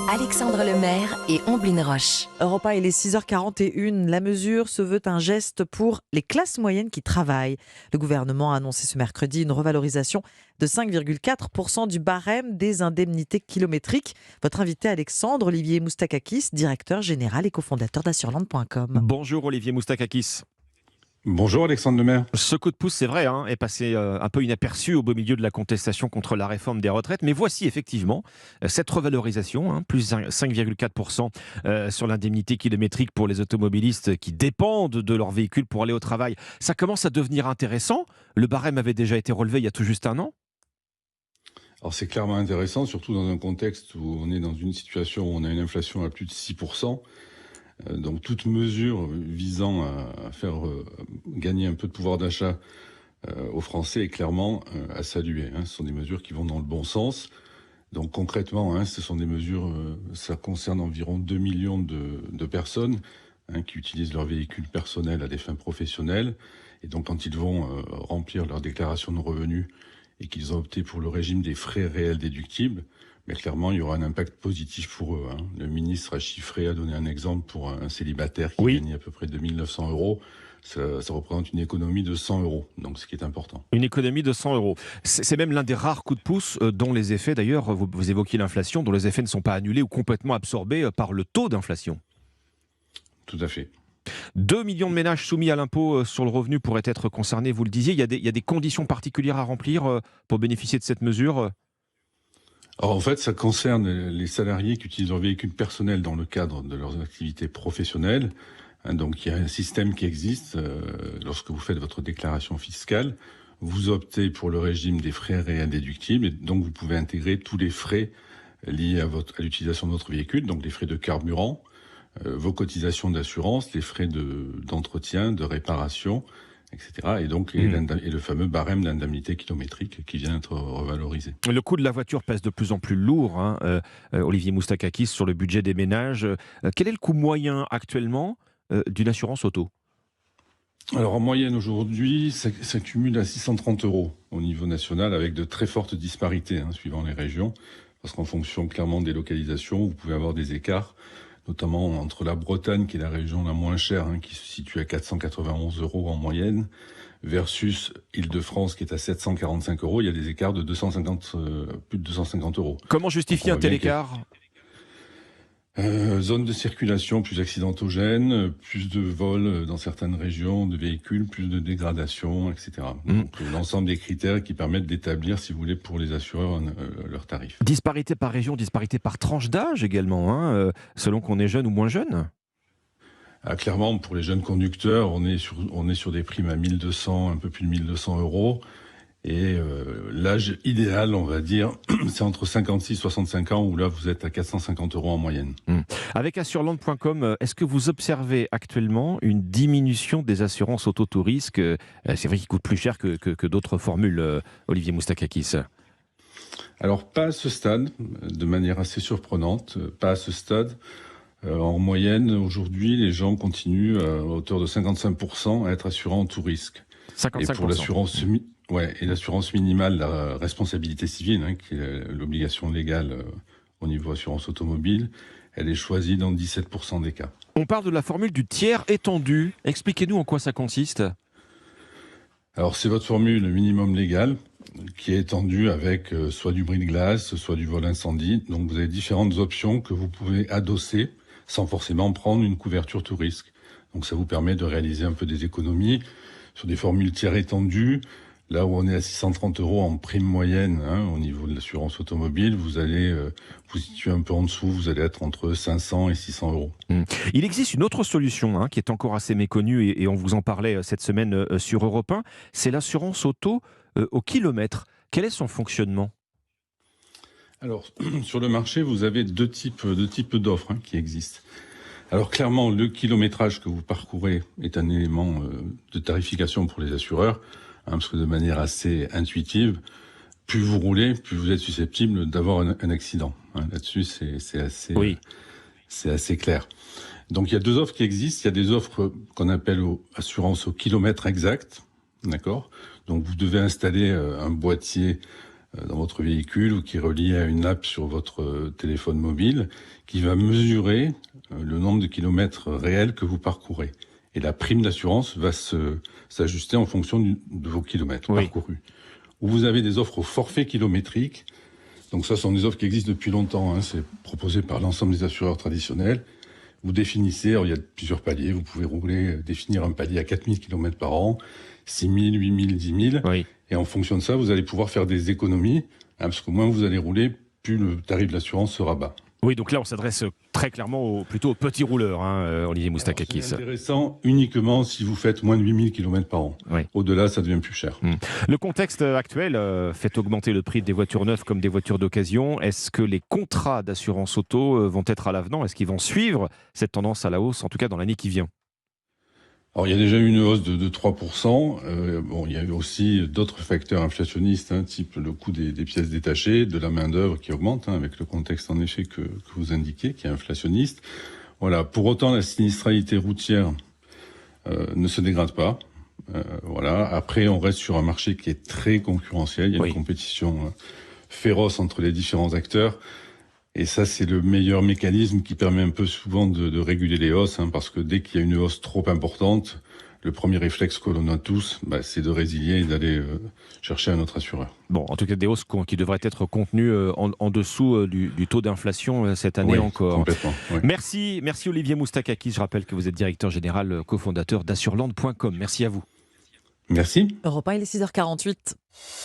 Alexandre Lemaire et Omblin Roche. Europe 1, il est 6h41. La mesure se veut un geste pour les classes moyennes qui travaillent. Le gouvernement a annoncé ce mercredi une revalorisation de 5,4% du barème des indemnités kilométriques. Votre invité Alexandre Olivier Moustakakis, directeur général et cofondateur d'assureland.com. Bonjour Olivier Moustakakis. Bonjour Alexandre Lemaire. Ce coup de pouce, c'est vrai, est passé un peu inaperçu au beau milieu de la contestation contre la réforme des retraites. Mais voici effectivement cette revalorisation, plus 5,4% sur l'indemnité kilométrique pour les automobilistes qui dépendent de leur véhicule pour aller au travail. Ça commence à devenir intéressant. Le barème avait déjà été relevé il y a tout juste un an. Alors c'est clairement intéressant, surtout dans un contexte où on est dans une situation où on a une inflation à plus de 6%. Donc toute mesure visant à faire gagner un peu de pouvoir d'achat aux Français est clairement à saluer. Ce sont des mesures qui vont dans le bon sens. Donc concrètement, ce sont des mesures, ça concerne environ 2 millions de personnes qui utilisent leur véhicule personnel à des fins professionnelles. Et donc quand ils vont remplir leur déclaration de revenus et qu'ils ont opté pour le régime des frais réels déductibles, mais clairement, il y aura un impact positif pour eux. Le ministre a chiffré, a donné un exemple pour un célibataire qui gagne à peu près 2 900 €. Ça représente une économie de 100 €, donc ce qui est important. Une économie de 100 €. C'est même l'un des rares coups de pouce dont les effets, d'ailleurs, vous évoquiez l'inflation, dont les effets ne sont pas annulés ou complètement absorbés par le taux d'inflation. Tout à fait. 2 millions de ménages soumis à l'impôt sur le revenu pourraient être concernés, vous le disiez. Il y a des conditions particulières à remplir pour bénéficier de cette mesure. Alors en fait, ça concerne les salariés qui utilisent leur véhicule personnel dans le cadre de leurs activités professionnelles. Donc il y a un système qui existe. Lorsque vous faites votre déclaration fiscale, vous optez pour le régime des frais réels déductibles. Et donc vous pouvez intégrer tous les frais liés à l'utilisation de votre véhicule, donc les frais de carburant, vos cotisations d'assurance, les frais d'entretien, de réparation, etc. Et donc et le fameux barème d'indemnité kilométrique qui vient être revalorisé. Le coût de la voiture pèse de plus en plus lourd, Olivier Moustakakis, sur le budget des ménages. Quel est le coût moyen actuellement d'une assurance auto ? Alors en moyenne aujourd'hui, ça cumule à 630 € au niveau national, avec de très fortes disparités suivant les régions, parce qu'en fonction clairement des localisations, vous pouvez avoir des écarts, notamment entre la Bretagne, qui est la région la moins chère, qui se situe à 491 € en moyenne, versus Île-de-France, qui est à 745 €. Il y a des écarts de plus de 250 €. Comment justifier un tel écart ? Zone de circulation plus accidentogène, plus de vols dans certaines régions de véhicules, plus de dégradation, etc. Donc l'ensemble des critères qui permettent d'établir, si vous voulez, pour les assureurs leurs tarifs. Disparité par région, disparité par tranche d'âge également, selon qu'on est jeune ou moins jeune. Clairement, pour les jeunes conducteurs, on est sur des primes à 1200, un peu plus de 1200 €. Et l'âge idéal, on va dire, c'est entre 56 et 65 ans, où là, vous êtes à 450 € en moyenne. Avec assureland.com, est-ce que vous observez actuellement une diminution des assurances auto-tout-risque ? C'est vrai qu'ils coûtent plus cher que d'autres formules, Olivier Moustakakis. Alors, pas à ce stade, de manière assez surprenante, pas à ce stade. En moyenne, aujourd'hui, les gens continuent à hauteur de 55% à être assurés en tout risque. 55%. Et pour l'assurance minimale, la responsabilité civile, qui est l'obligation légale au niveau assurance automobile, elle est choisie dans 17% des cas. On parle de la formule du tiers étendu. Expliquez-nous en quoi ça consiste. Alors c'est votre formule minimum légale qui est étendue avec soit du bris de glace, soit du vol incendie. Donc vous avez différentes options que vous pouvez adosser sans forcément prendre une couverture tout risque. Donc ça vous permet de réaliser un peu des économies sur des formules tiers étendues. Là où on est à 630 € en prime moyenne au niveau de l'assurance automobile, vous allez vous situer un peu en dessous, vous allez être entre 500 et 600 €. Il existe une autre solution qui est encore assez méconnue et on vous en parlait cette semaine sur Europe 1, c'est l'assurance auto au kilomètre. Quel est son fonctionnement ? Alors, sur le marché, vous avez deux types d'offres qui existent. Alors clairement, le kilométrage que vous parcourez est un élément de tarification pour les assureurs, parce que de manière assez intuitive, plus vous roulez, plus vous êtes susceptible d'avoir un accident. Là-dessus, c'est assez clair. Donc il y a deux offres qui existent. Il y a des offres qu'on appelle assurance au kilomètre exact, d'accord ? Donc vous devez installer un boîtier dans votre véhicule ou qui est relié à une app sur votre téléphone mobile qui va mesurer le nombre de kilomètres réels que vous parcourez. Et la prime d'assurance va s'ajuster en fonction de vos kilomètres parcourus. Ou vous avez des offres au forfait kilométrique. Donc ça, ce sont des offres qui existent depuis longtemps. C'est proposé par l'ensemble des assureurs traditionnels. Vous définissez, alors il y a plusieurs paliers. Vous pouvez définir un palier à 4000 km par an, 6000, 8000, 10 000. Oui. Et en fonction de ça, vous allez pouvoir faire des économies. Parce que moins vous allez rouler, plus le tarif de l'assurance sera bas. Oui, donc là, on s'adresse très clairement plutôt aux petits rouleurs, Olivier Moustakakis. C'est intéressant uniquement si vous faites moins de 8000 km par an. Oui. Au-delà, ça devient plus cher. Le contexte actuel fait augmenter le prix des voitures neuves comme des voitures d'occasion. Est-ce que les contrats d'assurance auto vont être à l'avenant? Est-ce qu'ils vont suivre cette tendance à la hausse, en tout cas dans l'année qui vient? Alors, il y a déjà eu une hausse de 3%. Il y a eu aussi d'autres facteurs inflationnistes, type le coût des pièces détachées, de la main-d'œuvre qui augmente, avec le contexte en effet que vous indiquez, qui est inflationniste. Voilà. Pour autant, la sinistralité routière ne se dégrade pas. Après, on reste sur un marché qui est très concurrentiel. Il y a une compétition féroce entre les différents acteurs. Et ça, c'est le meilleur mécanisme qui permet un peu souvent de réguler les hausses, parce que dès qu'il y a une hausse trop importante, le premier réflexe que l'on a tous, c'est de résilier et d'aller chercher un autre assureur. Bon, en tout cas, des hausses qui devraient être contenues en dessous du taux d'inflation cette année encore. Complètement. Oui. Merci Olivier Moustakakis. Je rappelle que vous êtes directeur général, cofondateur d'assureland.com. Merci à vous. Merci. Europe 1, il est 6h48.